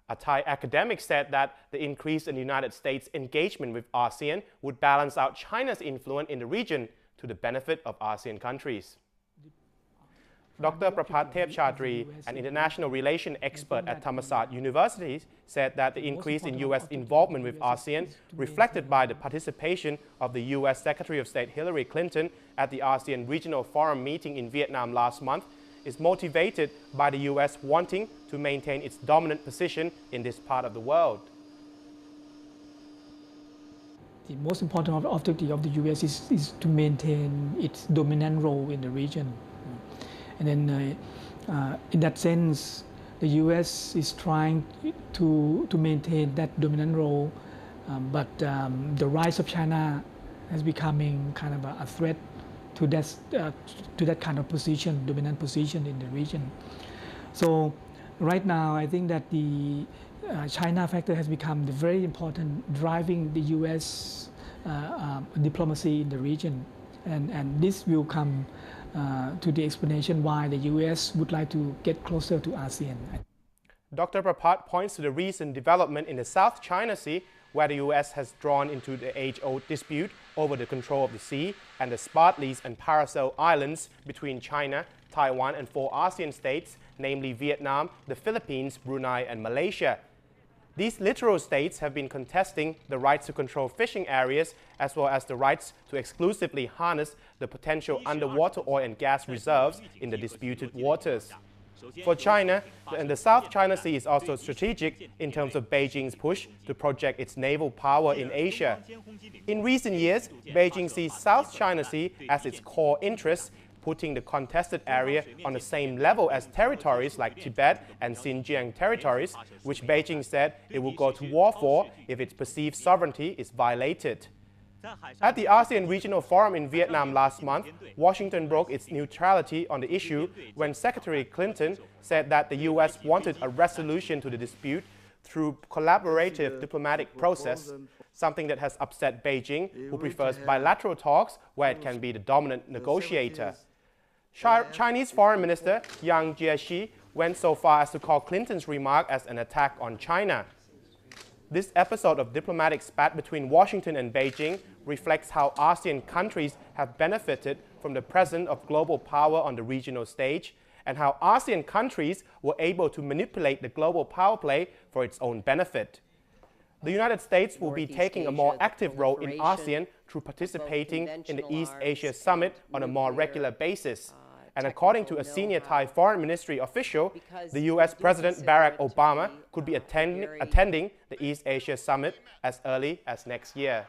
A Thai academic said that the increase in the United States' engagement with ASEAN would balance out China's influence in the region to the benefit of ASEAN countries. Dr. Prapat Tepchatri, an international relations expert at Thammasat University, said that the increase in U.S. involvement with ASEAN, reflected by the participation of the U.S. Secretary of State Hillary Clinton at the ASEAN Regional Forum meeting in Vietnam last month, is motivated by the U.S. wanting to maintain its dominant position in this part of the world. The most important objective of the U.S. is to maintain its dominant role in the region. And then in that sense, the U.S. is trying to maintain that dominant role, but the rise of China is becoming kind of a threat to that kind of position, dominant position in the region. So right now, I think that the China factor has become the very important driving the U.S. Diplomacy in the region, and this will come to the explanation why the U.S. would like to get closer to ASEAN. Dr. Prapat points to the recent development in the South China Sea, where the U.S. has drawn into the age-old dispute over the control of the sea and the Spratleys and Paracel Islands between China, Taiwan, and 4 ASEAN states, namely Vietnam, the Philippines, Brunei, and Malaysia. These littoral states have been contesting the rights to control fishing areas as well as the rights to exclusively harness the potential underwater oil and gas reserves in the disputed waters. For China, the South China Sea is also strategic in terms of Beijing's push to project its naval power in Asia. In recent years, Beijing sees South China Sea as its core interest, putting the contested area on the same level as territories like Tibet and Xinjiang territories, which Beijing said it will go to war for if its perceived sovereignty is violated. At the ASEAN Regional Forum in Vietnam last month, Washington broke its neutrality on the issue when Secretary Clinton said that the U.S. wanted a resolution to the dispute through collaborative diplomatic process, something that has upset Beijing, who prefers bilateral talks where it can be the dominant negotiator. Chinese Foreign Minister Yang Jiechi went so far as to call Clinton's remark as an attack on China. This episode of diplomatic spat between Washington and Beijing reflects how ASEAN countries have benefited from the presence of global power on the regional stage, and how ASEAN countries were able to manipulate the global power play for its own benefit. The United States will be taking a more active role in ASEAN through participating in the East Asia Summit on a more regular basis. And according to a senior Thai Foreign Ministry official, the U.S. President Barack Obama could be attending the East Asia Summit as early as next year.